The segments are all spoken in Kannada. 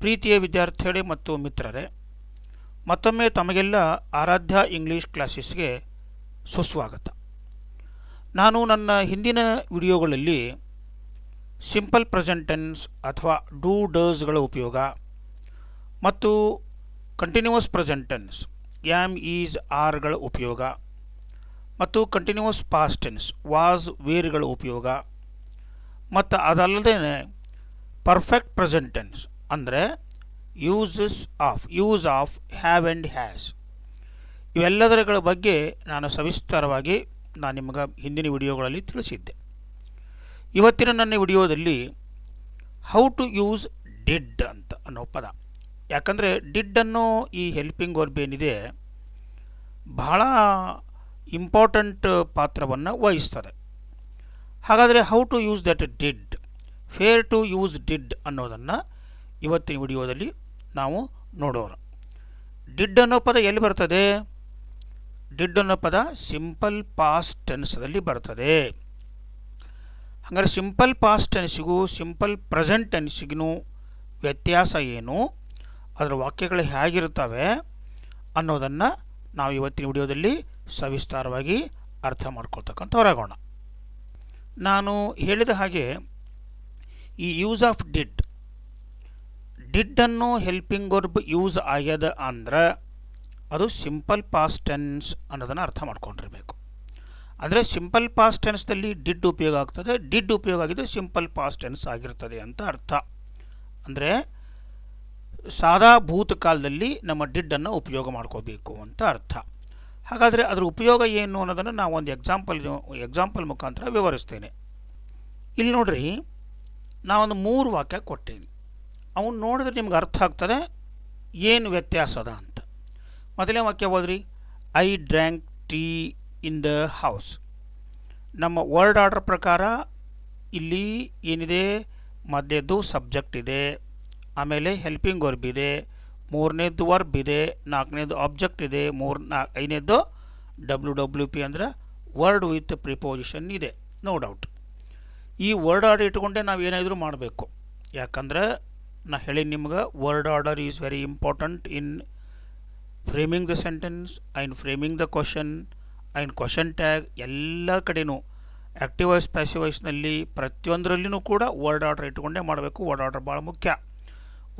ಪ್ರೀತಿಯ ವಿದ್ಯಾರ್ಥಿಗಳೇ ಮತ್ತು ಮಿತ್ರರೇ, ಮತ್ತೊಮ್ಮೆ ತಮಗೆಲ್ಲ ಆರಾಧ್ಯ ಇಂಗ್ಲಿಷ್ ಕ್ಲಾಸಸ್ಗೆ ಸುಸ್ವಾಗತ. ನಾನು ನನ್ನ ಹಿಂದಿನ ವಿಡಿಯೋಗಳಲ್ಲಿ ಸಿಂಪಲ್ ಪ್ರೆಸೆಂಟ್ ಟೆನ್ಸ್ ಅಥವಾ ಡೂ ಡಸ್ಗಳ ಉಪಯೋಗ ಮತ್ತು continuous present tense am is ಆರ್ಗಳ ಉಪಯೋಗ ಮತ್ತು ಕಂಟಿನ್ಯೂಸ್ ಪಾಸ್ಟ್ ಟೆನ್ಸ್ ವಾಸ್ ವೇರ್ಗಳ ಉಪಯೋಗ ಮತ್ತು ಅದಲ್ಲದೆ ಪರ್ಫೆಕ್ಟ್ ಪ್ರೆಸೆಂಟ್ ಟೆನ್ಸ್ ಅಂದರೆ use of have and has ಇವೆಲ್ಲದರ ಬಗ್ಗೆ ನಾನು ಸವಿಸ್ತಾರವಾಗಿ ನಿಮಗೆ ಹಿಂದಿನ ವಿಡಿಯೋಗಳಲ್ಲಿ ತಿಳಿಸಿದ್ದೆ. ಇವತ್ತಿನ ನನ್ನ ವಿಡಿಯೋದಲ್ಲಿ ಹೌ ಟು ಯೂಸ್ ಡಿಡ್ ಅಂತ ಅನ್ನೋ ಪದ. ಯಾಕಂದರೆ ಡಿಡ್ ಅನ್ನೋ ಈ ಹೆಲ್ಪಿಂಗ್ ವರ್ಬ್ ಏನಿದೆ ಬಹಳ ಇಂಪಾರ್ಟೆಂಟ್ ಪಾತ್ರವನ್ನು ವಹಿಸ್ತದೆ. ಹಾಗಾದರೆ how to use that did, where to use did ಅನ್ನೋದನ್ನು ಇವತ್ತಿನ ವಿಡಿಯೋದಲ್ಲಿ ನಾವು ನೋಡೋಣ. ಡಿಡ್ ಅನ್ನೋ ಪದ ಎಲ್ಲಿ ಬರ್ತದೆ? ಡಿಡ್ ಅನ್ನೋ ಪದ ಸಿಂಪಲ್ ಪಾಸ್ಟ್ ಟೆನ್ಸ್ದಲ್ಲಿ ಬರ್ತದೆ. ಹಾಗಾದರೆ ಸಿಂಪಲ್ ಪಾಸ್ಟ್ ಟೆನ್ಸಿಗೂ ಸಿಂಪಲ್ ಪ್ರೆಸೆಂಟ್ ಟೆನ್ಸಿಗೂ ವ್ಯತ್ಯಾಸ ಏನು, ಅದರ ವಾಕ್ಯಗಳು ಹೇಗಿರ್ತವೆ ಅನ್ನೋದನ್ನು ನಾವು ಇವತ್ತಿನ ವಿಡಿಯೋದಲ್ಲಿ ಸವಿಸ್ತಾರವಾಗಿ ಅರ್ಥ ಮಾಡ್ಕೊಳ್ತಕ್ಕಂಥ ಹೊರಗೋಣ. ನಾನು ಹೇಳಿದ ಹಾಗೆ ಈ ಯೂಸ್ ಆಫ್ ಡಿಡ್ ಅನ್ನೋ ಹೆಲ್ಪಿಂಗ್ ವರ್ಬ್ ಯೂಸ್ ಆಗ್ಯದ ಅಂದ್ರೆ ಅದು ಸಿಂಪಲ್ ಪಾಸ್ಟ್ ಟೆನ್ಸ್ ಅನ್ನೋದನ್ನು ಅರ್ಥ ಮಾಡ್ಕೊಂಡಿರಬೇಕು. ಅಂದರೆ ಸಿಂಪಲ್ ಪಾಸ್ಟ್ ಟೆನ್ಸ್ದಲ್ಲಿ ಡಿಡ್ ಉಪಯೋಗ ಆಗ್ತದೆ, ಡಿಡ್ ಉಪಯೋಗ ಆಗಿದ್ದು ಸಿಂಪಲ್ ಪಾಸ್ಟ್ ಟೆನ್ಸ್ ಆಗಿರ್ತದೆ ಅಂತ ಅರ್ಥ. ಅಂದರೆ ಸಾದಾ ಭೂತಕಾಲದಲ್ಲಿ ನಮ್ಮ ಡಿಡ್ಡನ್ನು ಉಪಯೋಗ ಮಾಡ್ಕೋಬೇಕು ಅಂತ ಅರ್ಥ. ಹಾಗಾದರೆ ಅದರ ಉಪಯೋಗ ಏನು ಅನ್ನೋದನ್ನು ನಾವು ಒಂದು ಎಕ್ಸಾಂಪಲ್ ಮುಖಾಂತರ ವಿವರಿಸ್ತೇನೆ. ಇಲ್ಲಿ ನೋಡ್ರಿ, ನಾವೊಂದು 3 ವಾಕ್ಯ ಕೊಟ್ಟೇನೆ. ಅವನು ನೋಡಿದ್ರೆ ನಿಮ್ಗೆ ಅರ್ಥ ಆಗ್ತದೆ ಏನು ವ್ಯತ್ಯಾಸ ಅದ ಅಂತ. ಮೊದಲನೇ ವಾಕ್ಯ ಓದ್ರಿ, I drank tea in the house. ನಮ್ಮ ವರ್ಡ್ ಆರ್ಡರ್ ಪ್ರಕಾರ ಇಲ್ಲಿ ಏನಿದೆ, ಮಧ್ಯದ್ದು ಸಬ್ಜೆಕ್ಟ್ ಇದೆ, ಆಮೇಲೆ ಹೆಲ್ಪಿಂಗ್ ವರ್ಬ್ ಇದೆ, 3ನೇದು ವರ್ಬ್ ಇದೆ, 4ನೇದು ಆಬ್ಜೆಕ್ಟ್ ಇದೆ, 5ನೇದು WWP ಅಂದರೆ ವರ್ಡ್ ವಿತ್ ಪ್ರಿಪೋಸಿಷನ್ ಇದೆ. ನೋ ಡೌಟ್ ಈ ವರ್ಡ್ ಆರ್ಡರ್ ಇಟ್ಕೊಂಡೆ ನಾವು ಏನಾದರೂ ಮಾಡಬೇಕು. ಯಾಕಂದ್ರೆ ನಾ ಹೇಳಿ ನಿಮ್ಗೆ word order is very important in framing the sentence and framing the question and question tag ಎಲ್ಲ ಕಡೆಯೂ ಆ್ಯಕ್ಟಿವ್ ವಾಯ್ಸ್ ಪ್ಯಾಸಿವ್ ವಾಯ್ಸ್ನಲ್ಲಿ ಪ್ರತಿಯೊಂದರಲ್ಲಿಯೂ ಕೂಡ ವರ್ಡ್ ಆರ್ಡರ್ ಇಟ್ಕೊಂಡೇ ಮಾಡಬೇಕು. ವರ್ಡ್ ಆರ್ಡರ್ ಭಾಳ ಮುಖ್ಯ.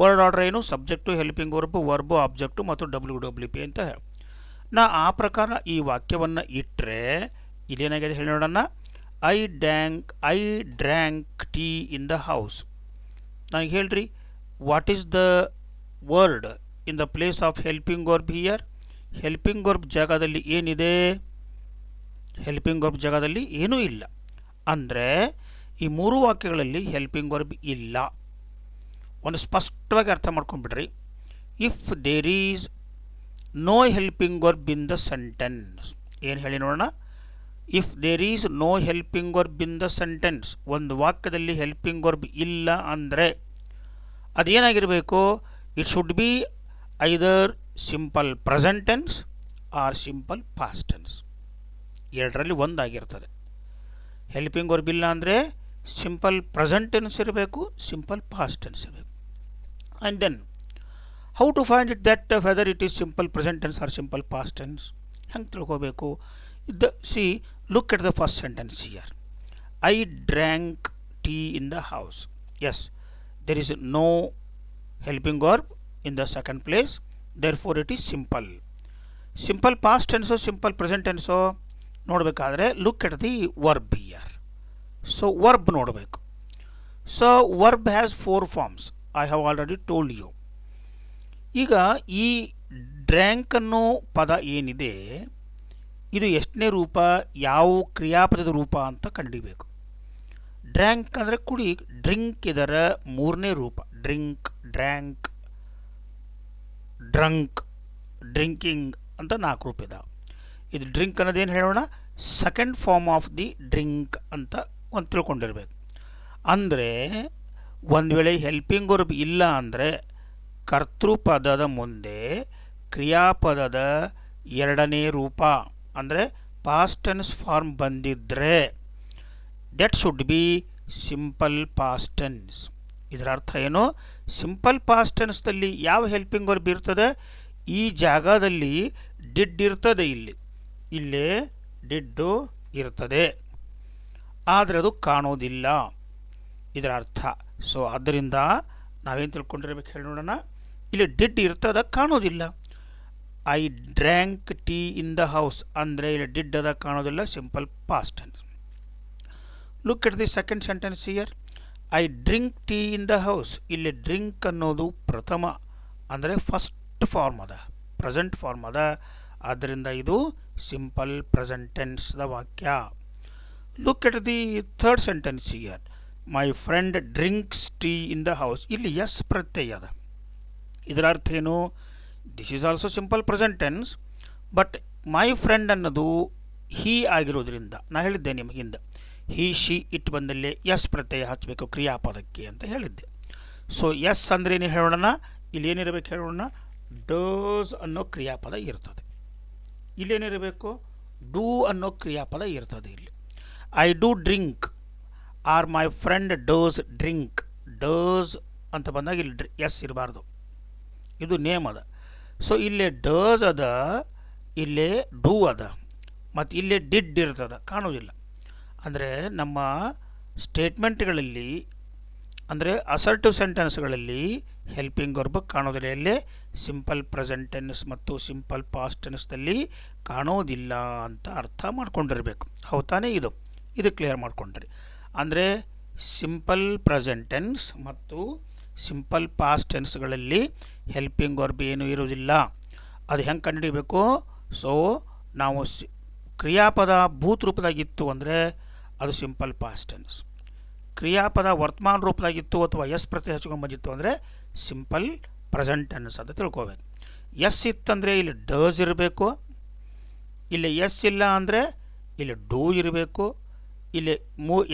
ವರ್ಡ್ ಆರ್ಡರ್ ಏನು? ಸಬ್ಜೆಕ್ಟು, ಹೆಲ್ಪಿಂಗ್ ವರ್ಬು, ಆಬ್ಜೆಕ್ಟು ಮತ್ತು WWP ಅಂತ ಹೇಳಿ ನಾ ಆ ಪ್ರಕಾರ ಈ ವಾಕ್ಯವನ್ನು ಇಟ್ಟರೆ ಇದೇನಾಗಿದೆ ಹೇಳಿ ನೋಡೋಣ. I drank tea in the house. ನನಗೆ ಹೇಳ್ರಿ, what is the word in the place of helping verb here? Helping verb ಜಾಗದಲ್ಲಿ ಏನಿದೆ? ಹೆಲ್ಪಿಂಗ್ ವರ್ಬ್ ಜಾಗದಲ್ಲಿ ಏನೂ ಇಲ್ಲ. ಅಂದರೆ ಈ 3 ವಾಕ್ಯಗಳಲ್ಲಿ ಹೆಲ್ಪಿಂಗ್ ವರ್ಬ್ ಇಲ್ಲ. ಒಂದು ಸ್ಪಷ್ಟವಾಗಿ ಅರ್ಥ ಮಾಡ್ಕೊಂಡ್ಬಿಡ್ರಿ. If there is no helping verb in the sentence, ಏನು ಹೇಳಿ ನೋಡೋಣ. If there is no helping verb in the sentence, ಒಂದು ವಾಕ್ಯದಲ್ಲಿ ಹೆಲ್ಪಿಂಗ್ ವರ್ಬ್ ಇಲ್ಲ ಅಂದರೆ ಅದೇನಾಗಿರಬೇಕು? It should be either simple present tense or simple past tense. ಎರಡರಲ್ಲಿ ಒಂದಾಗಿರ್ತದೆ. ಹೆಲ್ಪಿಂಗ್ ವರ್ಬ್ ಇಲ್ಲ ಅಂದರೆ ಸಿಂಪಲ್ ಪ್ರೆಸೆಂಟ್ ಟೆನ್ಸ್ ಇರಬೇಕು, ಸಿಂಪಲ್ ಪಾಸ್ಟ್ ಟೆನ್ಸ್ ಇರಬೇಕು. And then how to find it that whether it is simple present tense or simple past tense ಹೆಂಗೆ ತಿಳ್ಕೋಬೇಕು? Look at the first sentence here. I drank tea in the house. Yes, there is no helping verb in the second place, therefore it is simple past tense or simple present tense ನೋಡಬೇಕಾದ್ರೆ look at the verb here. So verb ನೋಡಬೇಕು. So verb has 4 forms. I have already told you. ಈಗ ಈ ಡ್ರ್ಯಾಂಕ್ ಅನ್ನೋ ಪದ ಏನಿದೆ ಇದು ಎಷ್ಟನೇ ರೂಪ, ಯಾವ ಕ್ರಿಯಾಪದದ ರೂಪ ಅಂತ ಕಂಡುಹಿಡಿಯಬೇಕು. ಡ್ರ್ಯಾಂಕ್ ಅಂದರೆ ಕುಡಿ, ಡ್ರಿಂಕ್ ಇದರ 3ನೇ ರೂಪ. ಡ್ರ್ಯಾಂಕ್, ಡ್ರಂಕ್, ಡ್ರಿಂಕಿಂಗ್ ಅಂತ 4 ರೂಪ ಇದಾವೆ. ಇದು ಡ್ರಿಂಕ್ ಅನ್ನೋದೇನು ಹೇಳೋಣ, second form of the drink ಅಂತ ಒಂದು ತಿಳ್ಕೊಂಡಿರ್ಬೇಕು. ಅಂದರೆ ಒಂದು ವೇಳೆ ಹೆಲ್ಪಿಂಗ್ ವರ್ಬ್ ಇಲ್ಲ ಅಂದರೆ ಕರ್ತೃಪದದ ಮುಂದೆ ಕ್ರಿಯಾಪದದ 2ನೇ ರೂಪ ಅಂದರೆ ಪಾಸ್ಟ್ ಟೆನ್ಸ್ ಫಾರ್ಮ್ ಬಂದಿದ್ದರೆ that should be simple past tense. ಇದರ ಅರ್ಥ ಏನು? ಸಿಂಪಲ್ ಪಾಸ್ಟ್ ಟೆನ್ಸ್ದಲ್ಲಿ ಯಾವ ಹೆಲ್ಪಿಂಗ್ ವರ್ಬ್ ಇರ್ತದೆ? ಈ ಜಾಗದಲ್ಲಿ ಡಿಡ್ ಇರ್ತದೆ. ಇಲ್ಲೇ ಡಿಡ್ಡು ಇರ್ತದೆ, ಆದರೆ ಅದು ಕಾಣೋದಿಲ್ಲ, ಇದರ ಅರ್ಥ. ಸೊ ಆದ್ದರಿಂದ ನಾವೇನು ತಿಳ್ಕೊಂಡಿರ್ಬೇಕು ಹೇಳಿ ನೋಡೋಣ. ಇಲ್ಲಿ ಡಿಡ್ ಇರ್ತದ, ಕಾಣೋದಿಲ್ಲ. I drank tea in the house ಅಂದರೆ ಇಲ್ಲಿ ಡಿಡ್ ಅದ, ಕಾಣೋದಿಲ್ಲ, simple past tense. Look at the second sentence here. I drink tea in the house. ಇಲ್ಲಿ ಡ್ರಿಂಕ್ ಅನ್ನೋದು ಪ್ರಥಮ ಅಂದರೆ ಫಸ್ಟ್ ಫಾರ್ಮ್ ಅದ, ಪ್ರೆಸೆಂಟ್ ಫಾರ್ಮ್ ಅದ, ಆದ್ದರಿಂದ ಇದು ಸಿಂಪಲ್ ಪ್ರೆಸೆಂಟ್ ಟೆನ್ಸ್ದ ವಾಕ್ಯ. Look at the third sentence here. My friend drinks tea in the house. ಇಲ್ಲಿ ಎಸ್ ಪ್ರತ್ಯಯ ಅದ, ಇದರ ಅರ್ಥ ಏನು? This is also simple present tense, but my friend ಅನ್ನೋದು ಹೀ ಆಗಿರೋದ್ರಿಂದ ನಾ ಹೇಳಿದ್ದೆ ನಿಮಗಿಂದ, ಹೀ ಶಿ ಇಟ್ ಬಂದಲ್ಲಿ ಎಸ್ ಪ್ರತ್ಯಯ ಹಚ್ಚಬೇಕು ಕ್ರಿಯಾಪದಕ್ಕೆ ಅಂತ ಹೇಳಿದ್ದೆ. ಸೊ ಎಸ್ ಅಂದರೆ ಏನು ಹೇಳೋಣ? ಇಲ್ಲಿ ಏನಿರಬೇಕು ಹೇಳೋಣ? ಡೋಸ್ ಅನ್ನೋ ಕ್ರಿಯಾಪದ ಇರ್ತದೆ. ಇಲ್ಲೇನಿರಬೇಕು? ಡೂ ಅನ್ನೋ ಕ್ರಿಯಾಪದ ಇರ್ತದೆ. ಇಲ್ಲಿ I do drink R my friend dose drink. Dose ಅಂತ ಬಂದಾಗ ಇಲ್ಲಿ ಎಸ್ ಇರಬಾರ್ದು, ಇದು ನೇಮ್ ಅದ. ಸೊ ಇಲ್ಲೇ ಡೋಸ್ ಅದ, ಇಲ್ಲೇ ಡೂ ಅದ, ಮತ್ತು ಇಲ್ಲೇ ಡಿಡ್ ಇರ್ತದೆ, ಕಾಣೋದಿಲ್ಲ. ಅಂದರೆ ನಮ್ಮ ಸ್ಟೇಟ್ಮೆಂಟ್ಗಳಲ್ಲಿ ಅಂದರೆ ಅಸರ್ಟಿವ್ ಸೆಂಟೆನ್ಸ್ಗಳಲ್ಲಿ ಹೆಲ್ಪಿಂಗ್ ವರ್ಬ್ ಕಾಣೋದಿಲ್ಲ. ಎಲ್ಲೇ ಸಿಂಪಲ್ ಪ್ರೆಸೆಂಟ್ ಟೆನ್ಸ್ ಮತ್ತು ಸಿಂಪಲ್ ಪಾಸ್ಟ್ ಟೆನ್ಸ್ದಲ್ಲಿ ಕಾಣೋದಿಲ್ಲ ಅಂತ ಅರ್ಥ ಮಾಡ್ಕೊಂಡಿರಬೇಕು. ಹೌದಾನೇ? ಇದು ಕ್ಲಿಯರ್ ಮಾಡ್ಕೊಂಡ್ರಿ. ಅಂದರೆ ಸಿಂಪಲ್ ಪ್ರೆಸೆಂಟ್ ಟೆನ್ಸ್ ಮತ್ತು ಸಿಂಪಲ್ ಪಾಸ್ಟ್ ಟೆನ್ಸ್ಗಳಲ್ಲಿ ಹೆಲ್ಪಿಂಗ್ ವರ್ಬ್ ಏನೂ ಇರೋದಿಲ್ಲ. ಅದು ಹೆಂಗೆ ಕಂಡುಹಿಡಿಬೇಕು? ಸೊ ನಾವು ಕ್ರಿಯಾಪದ ಭೂತ್ ರೂಪದಾಗಿತ್ತು ಅಂದರೆ ಅದು ಸಿಂಪಲ್ ಪಾಸ್ಟ್ ಟೆನ್ಸ್. ಕ್ರಿಯಾಪದ ವರ್ತಮಾನ ರೂಪದಾಗಿತ್ತು ಅಥವಾ ಎಸ್ ಪ್ರತ್ಯಯ ಹಚ್ಕೊಂಡು ಬಂದಿತ್ತು ಅಂದರೆ ಸಿಂಪಲ್ ಪ್ರೆಸೆಂಟ್ ಟೆನ್ಸ್ ಅಂತ ತಿಳ್ಕೋಬೇಕು. ಎಸ್ ಇತ್ತಂದರೆ ಇಲ್ಲಿ ಡಸ್ ಇರಬೇಕು, ಇಲ್ಲಿ ಎಸ್ ಇಲ್ಲ ಅಂದರೆ ಇಲ್ಲಿ ಡೂ ಇರಬೇಕು, ಇಲ್ಲಿ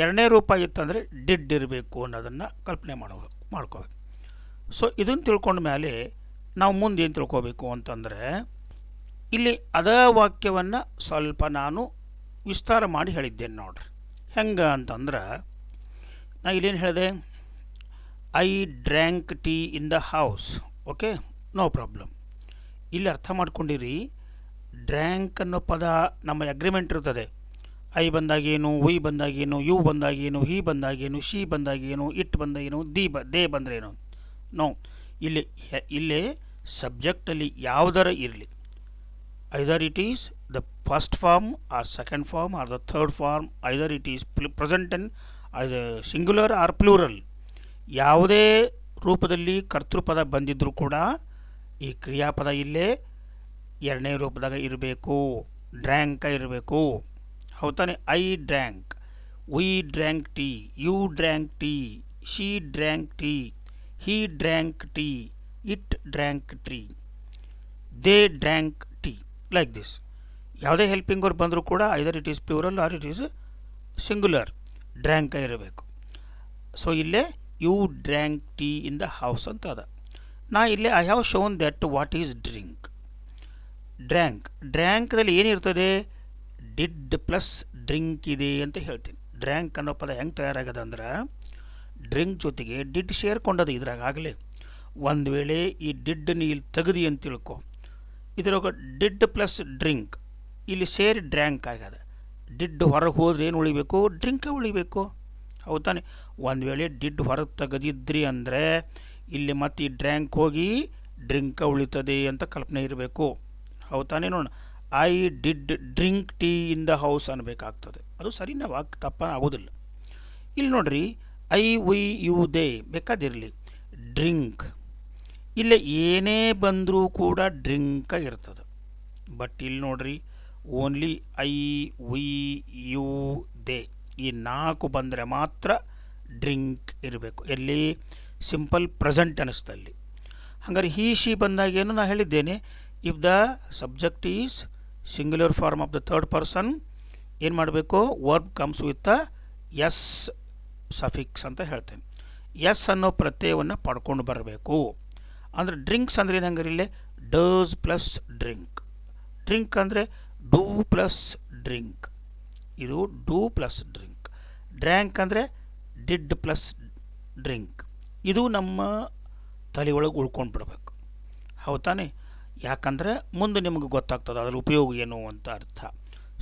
ಎರಡನೇ ರೂಪ ಇತ್ತಂದರೆ ಡಿಡ್ ಇರಬೇಕು ಅನ್ನೋದನ್ನು ಕಲ್ಪನೆ ಮಾಡ್ಕೋಬೇಕು. ಸೊ ಇದನ್ನು ತಿಳ್ಕೊಂಡ ಮೇಲೆ ನಾವು ಮುಂದೆ ಏನು ತಿಳ್ಕೋಬೇಕು ಅಂತಂದರೆ, ಇಲ್ಲಿ ಅದ ವಾಕ್ಯವನ್ನು ಸ್ವಲ್ಪ ನಾನು ವಿಸ್ತಾರ ಮಾಡಿ ಹೇಳಿದ್ದೇನೆ ನೋಡ್ರಿ. ಹೆಂಗೆ ಅಂತಂದ್ರೆ, ನಾ ಇಲ್ಲೇನು ಹೇಳಿದೆ? I drank tea in the house. Okay, no problem. ಇಲ್ಲಿ ಅರ್ಥ ಮಾಡ್ಕೊಂಡಿರಿ, ಡ್ರ್ಯಾಂಕ್ ಅನ್ನೋ ಪದ ನಮ್ಮ ಅಗ್ರಿಮೆಂಟ್ ಇರ್ತದೆ. ಐ ಬಂದಾಗೇನು, ವಿ ಬಂದಾಗೇನು, ಯು ಬಂದಾಗೇನು, ಹಿ ಬಂದಾಗೇನು, ಶಿ ಬಂದಾಗೇನು, ಇಟ್ ಬಂದಾಗೇನು, ದೇ ಬಂದ್ರೇನು. ನೋ, ಇಲ್ಲಿ ಸಬ್ಜೆಕ್ಟಲ್ಲಿ ಯಾವುದರ ಇರಲಿ, either it is the first form or second form or the third form, either it is present tense, singular or plural, ಯಾವುದೇ ರೂಪದಲ್ಲಿ ಕರ್ತೃಪದ ಬಂದಿದ್ದರೂ ಕೂಡ ಈ ಕ್ರಿಯಾಪದ ಇಲ್ಲೇ ಎರಡನೇ ರೂಪದಾಗ ಇರಬೇಕು, ಡ್ರ್ಯಾಂಕ ಇರಬೇಕು. ಹೌದಾನೆ? I drank, we drank tea, you drank tea, she drank tea, he drank tea, it drank tea, they drank tea, like this. ಯಾವುದೇ ಹೆಲ್ಪಿಂಗ್ ವರ್ಬ್ ಬಂದರೂ ಕೂಡ either it is plural or it is singular, ಡ್ರ್ಯಾಂಕ ಇರಬೇಕು. ಸೊ ಇಲ್ಲೇ you drank tea in the house ಅಂತ ಅದ. ನಾ ಇಲ್ಲೇ I have shown that what is drink. ಡ್ರ್ಯಾಂಕ್ದಲ್ಲಿ ಏನಿರ್ತದೆ? ಡಿಡ್ ಪ್ಲಸ್ ಡ್ರಿಂಕ್ ಇದೆ ಅಂತ ಹೇಳ್ತೀನಿ. ಡ್ರ್ಯಾಂಕ್ ಅನ್ನೋ ಪದ ಹೆಂಗೆ ತಯಾರಾಗದ ಅಂದ್ರೆ, ಡ್ರಿಂಕ್ ಜೊತೆಗೆ ಡಿಡ್ ಸೇರ್ಕೊಂಡದು ಇದ್ರಾಗ ಆಗಲೇ. ಒಂದು ವೇಳೆ ಈ ಡಿಡ್ಡನ್ನು ಇಲ್ಲಿ ತೆಗೆದಿ ಅಂತ ತಿಳ್ಕೊ, ಇದ್ರಾಗ ಡಿಡ್ ಪ್ಲಸ್ ಡ್ರಿಂಕ್ ಇಲ್ಲಿ ಸೇರಿ ಡ್ರ್ಯಾಂಕ್ ಆಗ್ಯದ. ಡಿಡ್ ಹೊರಗೆ ಹೋದ್ರೆ ಏನು ಉಳಿಬೇಕು? ಡ್ರಿಂಕ ಉಳಿಬೇಕು. ಹೌದಾನೆ? ಒಂದು ವೇಳೆ ಡಿಡ್ ಹೊರಗೆ ತೆಗೆದಿದ್ರಿ ಅಂದರೆ ಇಲ್ಲಿ ಮತ್ತೆ ಈ ಡ್ರ್ಯಾಂಕ್ ಹೋಗಿ ಡ್ರಿಂಕ ಉಳಿತದೆ ಅಂತ ಕಲ್ಪನೆ ಇರಬೇಕು. ಹೌದಾನೆ? ನೋಡೋಣ, I did drink tea in the house ಅನ್ನಬೇಕಾಗ್ತದೆ. ಅದು ಸರಿನಾ? ತಪ್ಪ ಆಗೋದಿಲ್ಲ. ಇಲ್ಲಿ ನೋಡ್ರಿ, ಐ ವಿ ಯು ದೇ ಬೇಕಾದಿರಲಿ, ಡ್ರಿಂಕ್ ಇಲ್ಲೇ ಏನೇ ಬಂದರೂ ಕೂಡ ಡ್ರಿಂಕ ಇರ್ತದೆ. ಬಟ್ ಇಲ್ಲಿ ನೋಡ್ರಿ, only I we you they ಈ ನಾಲ್ಕು ಬಂದರೆ ಮಾತ್ರ ಡ್ರಿಂಕ್ ಇರಬೇಕು. ಎಲ್ಲಿ? ಸಿಂಪಲ್ ಪ್ರೆಸೆಂಟ್ ಟೆನ್ಸ್ದಲ್ಲಿ. ಹಾಗಾದ್ರೆ ಹಿ ಶಿ ಬಂದಾಗೇನು ನಾ ಹೇಳಿದ್ದೇನೆ, if the subject is singular form of the third person ಏನು ಮಾಡಬೇಕು? Verb comes with S suffix ಅಂತ ಹೇಳ್ತೇನೆ. ಎಸ್ ಅನ್ನೋ ಪ್ರತ್ಯಯವನ್ನು ಪಡ್ಕೊಂಡು ಬರಬೇಕು. ಅಂದರೆ ಡ್ರಿಂಕ್ಸ್ ಅಂದರೆ ಏನು? ಹಂಗಾರೆ ಇಲ್ಲೇ ಡಸ್ ಪ್ಲಸ್ ಡ್ರಿಂಕ್. ಡ್ರಿಂಕ್ ಅಂದರೆ ಡೂ ಪ್ಲಸ್ ಡ್ರಿಂಕ್, ಇದು ಡೂ ಪ್ಲಸ್ ಡ್ರಿಂಕ್. ಡ್ರ್ಯಾಂಕ್ ಅಂದರೆ ಡಿಡ್ ಪ್ಲಸ್ ಡ್ರಿಂಕ್, ಇದು ನಮ್ಮ ತಲೆ ಒಳಗೆ ಉಳ್ಕೊಂಡು ಬಿಡಬೇಕು, ಹೌದು ತಾನೆ? ಯಾಕಂದರೆ ಮುಂದೆ ನಿಮಗೆ ಗೊತ್ತಾಗ್ತದೆ ಅದರ ಉಪಯೋಗ ಏನು ಅಂತ ಅರ್ಥ.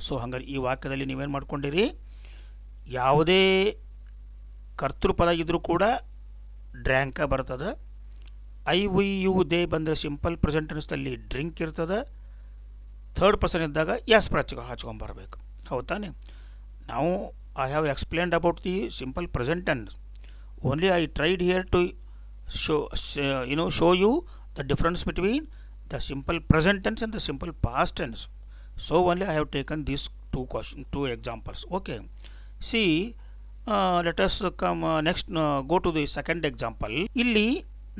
ಸೊ ಹಂಗಾರೆ ಈ ವಾಕ್ಯದಲ್ಲಿ ನೀವೇನು ಮಾಡ್ಕೊಂಡಿರಿ, ಯಾವುದೇ ಕರ್ತೃಪದ ಇದ್ದರೂ ಕೂಡ ಡ್ರ್ಯಾಂಕ ಬರ್ತದೆ. ಐ ವಿ ಯು ದೇ ಬಂದರೆ ಸಿಂಪಲ್ ಪ್ರೆಸೆಂಟ್ ಟೆನ್ಸ್ದಲ್ಲಿ ಡ್ರಿಂಕ್ ಇರ್ತದೆ. ಥರ್ಡ್ ಪರ್ಸನ್ ಇದ್ದಾಗ ಎಸ್ ಹಚ್ಕೊಂಬರ್ಬೇಕು, ಹೌದು ತಾನೆ? ನಾವು I have explained about the simple present tense. Only I tried here to show you the difference between the simple present tense and the simple past tense. So only I have taken these two examples. Okay, see, let us come next, go to the second example. ಇಲ್ಲಿ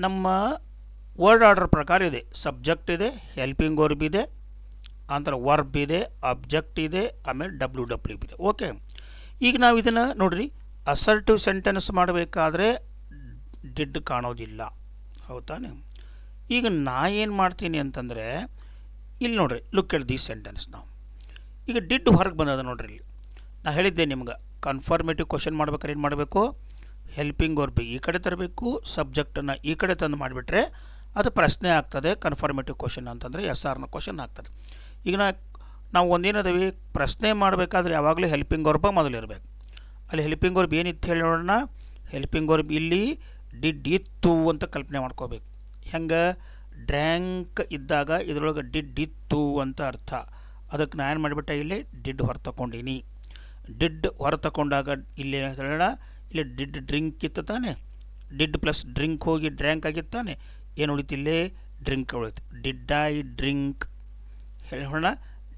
ನಮ್ಮ ವರ್ಡ್ ಆರ್ಡರ್ ಪ್ರಕಾರ ಇದೆ. ಸಬ್ಜೆಕ್ಟ್ ಇದೆ, ಹೆಲ್ಪಿಂಗ್ ವರ್ಬ್ ಇದೆ, ಅಂತರ ವರ್ಬ್ ಇದೆ, ಅಬ್ಜೆಕ್ಟ್ ಇದೆ, ಆಮೇಲೆ WW ಇದೆ. ಓಕೆ, ಈಗ ನಾವು ಇದನ್ನು ನೋಡ್ರಿ, ಅಸರ್ಟಿವ್ ಸೆಂಟೆನ್ಸ್ ಮಾಡಬೇಕಾದ್ರೆ ಡಿಡ್ ಕಾಣೋದಿಲ್ಲ, ಹೌದಾನೆ? ಈಗ ನಾ ಏನು ಮಾಡ್ತೀನಿ ಅಂತಂದರೆ, ಇಲ್ಲಿ ನೋಡ್ರಿ, ಲುಕ್ ಎಟ್ ದಿಸ್ ಸೆಂಟೆನ್ಸ್. ನಾವು ಈಗ ಡಿಡ್ ಹೊರಗೆ ಬಂದದ ನೋಡ್ರಿ. ಇಲ್ಲಿ ನಾ ಹೇಳಿದ್ದೆ ನಿಮ್ಗೆ, ಕನ್ಫರ್ಮೇಟಿವ್ ಕ್ವಶನ್ ಮಾಡ್ಬೇಕಾದ್ರೆ ಏನು ಮಾಡಬೇಕು, ಹೆಲ್ಪಿಂಗ್ ವರ್ಬ್ ಈ ಕಡೆ ತರಬೇಕು, ಸಬ್ಜೆಕ್ಟನ್ನು ಈ ಕಡೆ ತಂದು ಮಾಡಿಬಿಟ್ರೆ ಅದು ಪ್ರಶ್ನೆ ಆಗ್ತದೆ. ಕನ್ಫರ್ಮೇಟಿವ್ ಕ್ವಶನ್ ಅಂತಂದರೆ SRನ ಕ್ವಶನ್ ಆಗ್ತದೆ. ಈಗ ನಾವು ಒಂದೇನದವಿ, ಪ್ರಶ್ನೆ ಮಾಡಬೇಕಾದ್ರೆ ಯಾವಾಗಲೂ ಹೆಲ್ಪಿಂಗ್ ವರ್ಬ ಮೊದಲಿರಬೇಕು. ಅಲ್ಲಿ ಹೆಲ್ಪಿಂಗ್ ವರ್ಬ್ ಏನಿತ್ತು ಹೇಳಿ ನೋಡೋಣ. ಹೆಲ್ಪಿಂಗ್ ವರ್ಬ್ ಇಲ್ಲಿ ಡಿಡ್ ಇತ್ತು ಅಂತ ಕಲ್ಪನೆ ಮಾಡ್ಕೋಬೇಕು. ಹೆಂಗೆ, ಡ್ರ್ಯಾಂಕ್ ಇದ್ದಾಗ ಇದರೊಳಗೆ ಡಿಡ್ ಇತ್ತು ಅಂತ ಅರ್ಥ. ಅದಕ್ಕೆ ನಾನು ಏನು ಮಾಡಿಬಿಟ್ಟೆ, ಇಲ್ಲಿ ಡಿಡ್ ಹೊರ ತಗೊಂಡೀನಿ. ಡಿಡ್ ಹೊರ ತಗೊಂಡಾಗ ಇಲ್ಲಿ ಹೇಳೋಣ, ಇಲ್ಲಿ ಡಿಡ್ ಡ್ರಿಂಕ್ ಇತ್ತು ತಾನೆ, ಡಿಡ್ ಪ್ಲಸ್ ಡ್ರಿಂಕ್ ಹೋಗಿ ಡ್ರ್ಯಾಂಕ್ ಆಗಿತ್ತು ತಾನೆ, ಏನು ಉಳಿತು ಇಲ್ಲಿ, ಡ್ರಿಂಕ್ ಉಳಿತು. ಡಿಡ್ ಐ ಡ್ರಿಂಕ್ ಹೇಳೋಣ,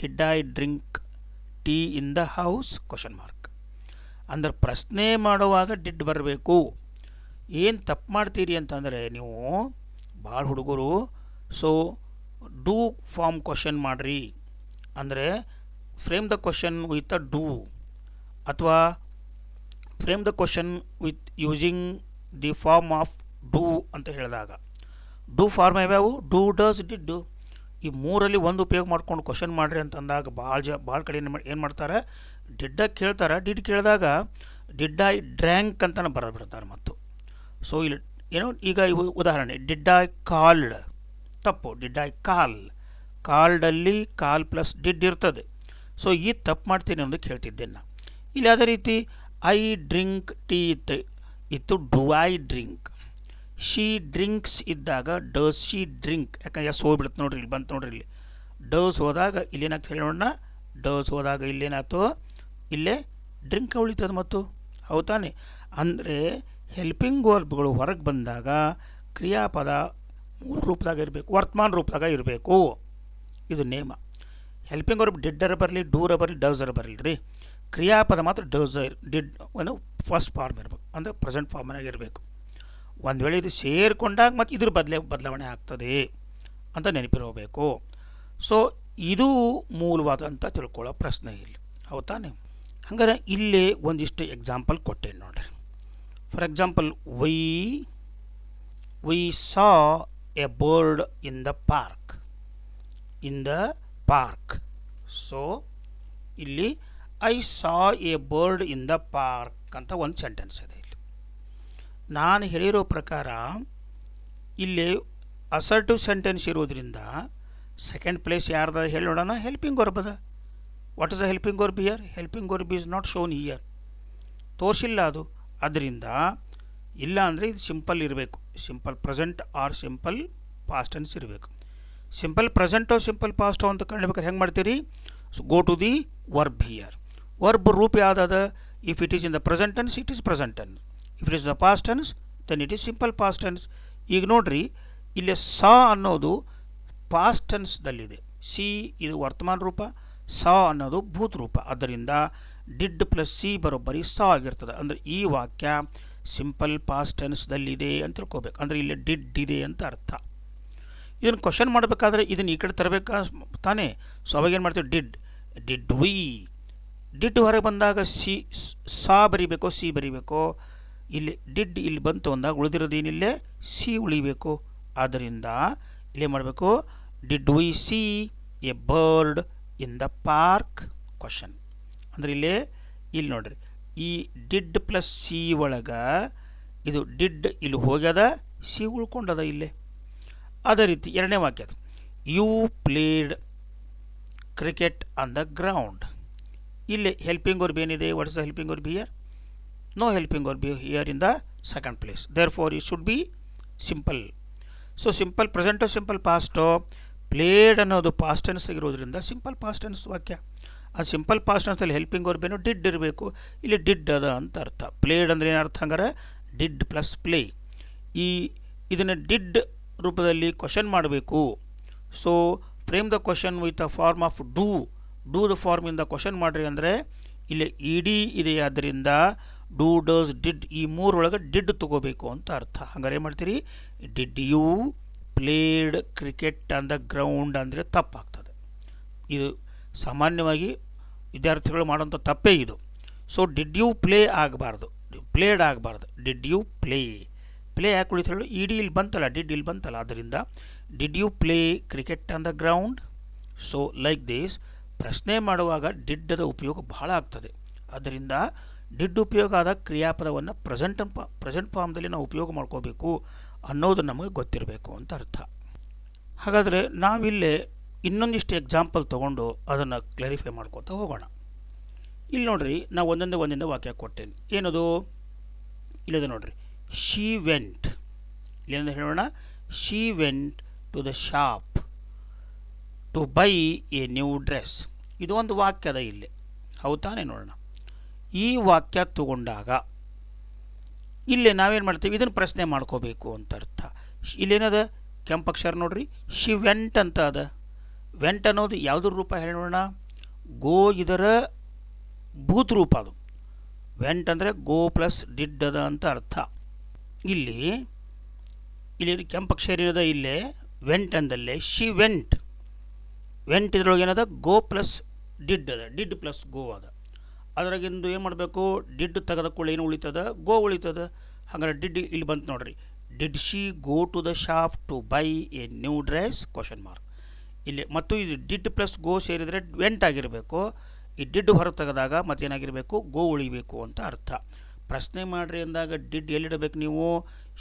did I drink tea in the house question mark. ಅಂದ್ರೆ ಪ್ರಶ್ನೆ ಮಾಡುವಾಗ ಡಿಡ್ ಬರಬೇಕು. ಏನು ತಪ್ಪು ಮಾಡ್ತೀರಿ ಅಂತಂದರೆ ನೀವು ಭಾಳ ಹುಡುಗರು, ಸೊ ಡೂ ಫಾರ್ಮ್ ಕ್ವಶನ್ ಮಾಡಿರಿ. ಅಂದರೆ frame the question with a do, ಅಥವಾ frame the question with using the form of do ಅಂತ ಹೇಳಿದಾಗ, ಡೂ ಫಾರ್ಮ್ ಯಾವ್ಯಾವು, ಡೂ, ಡಸ್, ಡಿಡ್. ಈ ಮೂರಲ್ಲಿ ಒಂದು ಉಪಯೋಗ ಮಾಡ್ಕೊಂಡು ಕ್ವಶನ್ ಮಾಡಿರಿ ಅಂತಂದಾಗ ಭಾಳ ಕಡೆ ಏನು ಮಾಡ್ತಾರೆ, ಡಿಡ್ಡ ಕೇಳ್ತಾರೆ. ಡಿಡ್ ಕೇಳಿದಾಗ ಡಿಡ್ ಐ ಡ್ರ್ಯಾಂಕ್ ಅಂತಲೇ ಬರೆದ್ಬಿಡ್ತಾರೆ. ಮತ್ತು ಸೊ ಇಲ್ಲಿ ಏನೋ, ಈಗ ಇವು ಉದಾಹರಣೆ, ಡಿಡ್ ಐ ಕಾಲ್ಡ್, ತಪ್ಪು. ಡಿಡ್ ಐ ಕಾಲ್ಡಲ್ಲಿ ಕಾಲ್ ಪ್ಲಸ್ ಡಿಡ್ ಇರ್ತದೆ. ಸೊ ಈ ತಪ್ಪು ಮಾಡ್ತೀನಿ ಅನ್ನೋದಕ್ಕೆ ಹೇಳ್ತಿದ್ದೇನೆ ನಾನು. ಇಲ್ಲಿ ಅದೇ ರೀತಿ ಐ ಡ್ರಿಂಕ್ ಟೀ ಇತ್ತು do I drink. She drinks ಇದ್ದಾಗ ಡಸ್ ಶಿ ಡ್ರಿಂಕ್, ಯಾಕಂದ್ರೆ ಎಸ್ ಹೋಗ್ಬಿಡುತ್ತೆ ನೋಡ್ರಿ, ಇಲ್ಲಿ ಬಂತು ನೋಡ್ರಿ. ಇಲ್ಲಿ ಡಸ್ ಹೋದಾಗ ಇಲ್ಲೇನಾಗ್ತದೆ ಹೇಳೋಣ, ಡಸ್ ಹೋದಾಗ ಇಲ್ಲೇನಾಯ್ತು, ಇಲ್ಲೇ ಡ್ರಿಂಕ್ ಉಳಿತದೆ ಮತ್ತು, ಹೌದಾನೆ? ಅಂದರೆ ಹೆಲ್ಪಿಂಗ್ ವರ್ಬ್ಗಳು ಹೊರಗೆ ಬಂದಾಗ ಕ್ರಿಯಾಪದ ಮೂಲ ರೂಪದಾಗ ಇರಬೇಕು, ವರ್ತಮಾನ ರೂಪದಾಗ ಇರಬೇಕು. ಇದು ನೇಮ. ಹೆಲ್ಪಿಂಗ್ ವರ್ಬ್ ಡಿಡ್ಡರ ಬರಲಿ, ಡೂರ ಬರಲಿ, ಡಸರ ಬರಲಿ ರೀ. ಕ್ರಿಯಾಪದ ಮಾತ್ರ ಡಸ್ ಡಿಡ್ ಏನು ಫಸ್ಟ್ ಫಾರ್ಮ್ ಇರಬೇಕು, ಅಂದರೆ ಪ್ರೆಸೆಂಟ್ ಫಾರ್ಮ್ನಾಗ ಇರಬೇಕು. ಒಂದು ವೇಳೆ ಇದು ಸೇರಿಕೊಂಡಾಗ ಮತ್ತು ಇದ್ರ ಬದಲಾವಣೆ ಆಗ್ತದೆ ಅಂತ ನೆನಪಿರಬೇಕು. ಸೊ ಇದು ಮೂಲವಾದಂಥ ತಿಳ್ಕೊಳ್ಳೋ ಪ್ರಶ್ನೆ ಇಲ್ಲಿ, ಹೌದಾನೆ? ಹಂಗಾರೆ ಇಲ್ಲೇ ಒಂದಿಷ್ಟು ಎಕ್ಸಾಂಪಲ್ ಕೊಟ್ಟೇನೆ ನೋಡ್ರಿ. For example, we saw a bird in the park. So ಇಲ್ಲಿ I saw a bird in the park ಅಂತ ಒಂದು ಸೆಂಟೆನ್ಸ್ ಇದೆ. ಇಲ್ಲಿ ನಾನು ಹೇಳಿರೋ ಪ್ರಕಾರ ಇಲ್ಲಿ ಅಸರ್ಟಿವ್ ಸೆಂಟೆನ್ಸ್ ಇರೋದ್ರಿಂದ ಸೆಕೆಂಡ್ ಪ್ಲೇಸ್ ಯಾರ್ದ ಹೇಳಿ ನೋಡೋಣ, ಹೆಲ್ಪಿಂಗ್ ವರ್ಬ್ ಅದ. What is the helping verb here? Helping verb is not shown here, ತೋರಿಸಿಲ್ಲ ಅದು. ಅದರಿಂದ ಇಲ್ಲ ಅಂದರೆ ಇದು ಸಿಂಪಲ್ ಇರಬೇಕು, simple present or simple past tense ಇರಬೇಕು. ಸಿಂಪಲ್ ಪ್ರೆಸೆಂಟೋ ಸಿಂಪಲ್ ಪಾಸ್ಟೋ ಅಂತ ಕಂಡುಬೇಕಾದ್ರೆ ಹೆಂಗೆ ಮಾಡ್ತೀರಿ? So go to the verb here. Verb ರೂಪ ಯಾವುದಾದ? If it is in the present tense it is present tense, if it is the past tense then it is simple past tense. ಈಗ ನೋಡ್ರಿ, ಇಲ್ಲಿ ಸಾ ಅನ್ನೋದು ಪಾಸ್ಟ್ ಟೆನ್ಸ್ದಲ್ಲಿದೆ, ಸಿ ಇದು ವರ್ತಮಾನ ರೂಪ, ಸಾ ಅನ್ನೋದು ಭೂತ ರೂಪ. ಆದ್ದರಿಂದ ಡಿಡ್ ಪ್ಲಸ್ ಸಿ ಬರೋಬ್ಬರಿ ಸಾ ಆಗಿರ್ತದೆ. ಅಂದರೆ ಈ ವಾಕ್ಯ ಸಿಂಪಲ್ ಪಾಸ್ಟ್ ಟೆನ್ಸ್ದಲ್ಲಿದೆ ಅಂತ ತಿಳ್ಕೊಬೇಕು. ಅಂದರೆ ಇಲ್ಲಿ ಡಿಡ್ ಇದೆ ಅಂತ ಅರ್ಥ. ಇದನ್ನು ಕ್ವಶನ್ ಮಾಡಬೇಕಾದ್ರೆ ಇದನ್ನು ಈ ಕಡೆ ತರಬೇಕಾ ತಾನೇ? ಸೊ ಅವಾಗ ಏನು ಮಾಡ್ತೀವಿ, ಡಿಡ್ ವಿ. ಡಿಡ್ ಹೊರಗೆ ಬಂದಾಗ ಸಾ ಬರಿಬೇಕೋ ಸಿ ಬರಿಬೇಕೋ? ಇಲ್ಲಿ ಡಿಡ್ ಇಲ್ಲಿ ಬಂತು ಅಂದಾಗ ಉಳಿದಿರೋದೇನಿಲ್ಲೇ ಸಿ ಉಳಿಬೇಕು. ಆದ್ದರಿಂದ ಇಲ್ಲೇ ಮಾಡಬೇಕು, did we C A bird in the park question. ಅಂದರೆ ಇಲ್ಲಿ ನೋಡ್ರಿ, ಈ ಡಿಡ್ ಪ್ಲಸ್ ಸಿ ಒಳಗೆ ಇದು ಡಿಡ್ ಇಲ್ಲಿ ಹೋಗ್ಯದ, ಸಿ ಉಳ್ಕೊಂಡದ ಇಲ್ಲೇ. ಅದೇ ರೀತಿ ಎರಡನೇ ವಾಕ್ಯದ you played cricket on the ground. ಇಲ್ಲಿ ಹೆಲ್ಪಿಂಗ್ ವರ್ಬ್ ಏನಿದೆ? What is the helping verb here? No helping verb here in the second place. Therefore it should be simple. So simple present simple past. Played ಅನ್ನೋದು ಪಾಸ್ಟ್ ಟೆನ್ಸ್ ಆಗಿರೋದ್ರಿಂದ ಸಿಂಪಲ್ ಪಾಸ್ಟ್ ಟೆನ್ಸ್ ವಾಕ್ಯ. ಆ ಸಿಂಪಲ್ ಪಾಸ್ಟ್ ಟೆನ್ಸಲ್ಲಿ ಹೆಲ್ಪಿಂಗ್ ವರ್ಬ್ ಏನು? ಡಿಡ್ ಇರಬೇಕು. ಇಲ್ಲಿ ಡಿಡ್ ಅದ ಅಂತ ಅರ್ಥ. ಪ್ಲೇಡ್ ಅಂದರೆ ಏನು ಅರ್ಥ ಹಂಗಾರೆ? Did plus play. ಇದನ್ನು ಡಿಡ್ ರೂಪದಲ್ಲಿ ಕ್ವಶನ್ ಮಾಡಬೇಕು. So frame the question with a form of do the ಫಾರ್ಮಿಂದ ಕ್ವಶನ್ ಮಾಡಿರಿ ಅಂದರೆ ಇಲ್ಲಿ ಇ ಡಿ ಇದೆ. ಆದ್ದರಿಂದ ಡೂ, ಡಸ್, ಡಿಡ್ ಈ ಮೂರೊಳಗೆ ಡಿಡ್ ತಗೋಬೇಕು ಅಂತ ಅರ್ಥ. ಹಂಗಾರೆ ಏನು ಮಾಡ್ತೀರಿ? Did you played cricket on the ground ಅಂದರೆ ತಪ್ಪಾಗ್ತದೆ. ಇದು ಸಾಮಾನ್ಯವಾಗಿ ವಿದ್ಯಾರ್ಥಿಗಳು ಮಾಡೋಂಥ ತಪ್ಪೇ ಇದು. ಸೊ ಡಿಡ್ ಯು ಪ್ಲೇ ಆಗಬಾರ್ದು, ಪ್ಲೇಡ್ ಆಗಬಾರ್ದು. ಡಿಡ್ ಯು ಪ್ಲೇ ಯಾಕೆ ಉಳಿತು ಹೇಳಿ? ಇ ಡಿ ಇಲ್ಲಿ ಬಂತಲ್ಲ, ಡಿಡ್ ಇಲ್ಲಿ ಬಂತಲ್ಲ. ಆದ್ದರಿಂದ did you play cricket on the ground. So like this ಪ್ರಶ್ನೆ ಮಾಡುವಾಗ ಡಿಡ್ಡದ ಉಪಯೋಗ ಬಹಳ ಆಗ್ತದೆ. ಆದ್ದರಿಂದ ಡಿಡ್ ಉಪಯೋಗ ಆದ ಕ್ರಿಯಾಪದವನ್ನು ಪ್ರೆಸೆಂಟ್ ಫಾರ್ಮ್ದಲ್ಲಿ ನಾವು ಉಪಯೋಗ ಮಾಡ್ಕೋಬೇಕು ಅನ್ನೋದು ನಮಗೆ ಗೊತ್ತಿರಬೇಕು ಅಂತ ಅರ್ಥ. ಹಾಗಾದರೆ ನಾವಿಲ್ಲೇ ಇನ್ನೊಂದಿಷ್ಟು ಎಕ್ಸಾಂಪಲ್ ತೊಗೊಂಡು ಅದನ್ನು ಕ್ಲಾರಿಫೈ ಮಾಡ್ಕೊತಾ ಹೋಗೋಣ. ಇಲ್ಲಿ ನೋಡ್ರಿ, ನಾವು ಒಂದೊಂದೇ ವಾಕ್ಯ ಕೊಟ್ಟೇನೆ. ಏನದು? ಇಲ್ಲದೆ ನೋಡ್ರಿ, ಶಿ ವೆಂಟ್. ಇಲ್ಲೇನು ಹೇಳೋಣ? She went to the shop to buy a new dress. ಇದು ಒಂದು ವಾಕ್ಯದ ಇಲ್ಲಿ, ಹೌದಾನೆ? ನೋಡೋಣ. ಈ ವಾಕ್ಯ ತಗೊಂಡಾಗ ಇಲ್ಲೇ ನಾವೇನು ಮಾಡ್ತೀವಿ? ಇದನ್ನು ಪ್ರಶ್ನೆ ಮಾಡ್ಕೋಬೇಕು ಅಂತ ಅರ್ಥ. ಇಲ್ಲೇನದ? ಕೆಂಪಕ್ಷರ ನೋಡ್ರಿ, ಶಿ ವೆಂಟ್ ಅಂತ ಅದ. ವೆಂಟ್ ಅನ್ನೋದು ಯಾವುದ್ರ ರೂಪ ಹೇಳೋಣ? ಗೋ ಇದರ ಭೂತ್ ರೂಪ ಅದು. ವೆಂಟ್ ಅಂದರೆ ಗೋ ಪ್ಲಸ್ ಡಿಡ್ ಅದ ಅಂತ ಅರ್ಥ. ಇಲ್ಲಿ ಕೆಂಪಕ್ಷರ ಏನದ? ಇಲ್ಲೇ ವೆಂಟ್ ಅಂದಲ್ಲೇ ಶಿ ವೆಂಟ್ ಇದರೊಳಗೆ ಏನದ? ಗೋ ಪ್ಲಸ್ ಡಿಡ್ ಅದ, ಡಿಡ್ ಪ್ಲಸ್ ಗೋ ಅದ. ಅದ್ರಾಗಿಂದು ಏನು ಮಾಡಬೇಕು? ಡಿಡ್ ತೆಗೆದ ಕೂಡ ಏನು ಉಳಿತದ? ಗೋ ಉಳಿತದ. ಹಾಗಾದ್ರೆ ಡಿಡ್ ಇಲ್ಲಿ ಬಂತು ನೋಡ್ರಿ. Did she go to the shop to buy a new dress? Question mark ಇಲ್ಲಿ. ಮತ್ತು ಇದು ಡಿಡ್ ಪ್ಲಸ್ ಗೋ ಸೇರಿದರೆ ವೆಂಟ್ ಆಗಿರಬೇಕು. ಈ ಡಿಡ್ ಹೊರ ತೆಗೆದಾಗ ಮತ್ತೇನಾಗಿರಬೇಕು? ಗೋ ಉಳಿಬೇಕು ಅಂತ ಅರ್ಥ. ಪ್ರಶ್ನೆ ಮಾಡಿರಿ ಅಂದಾಗ ಡಿಡ್ ಎಲ್ಲಿಡಬೇಕು ನೀವು?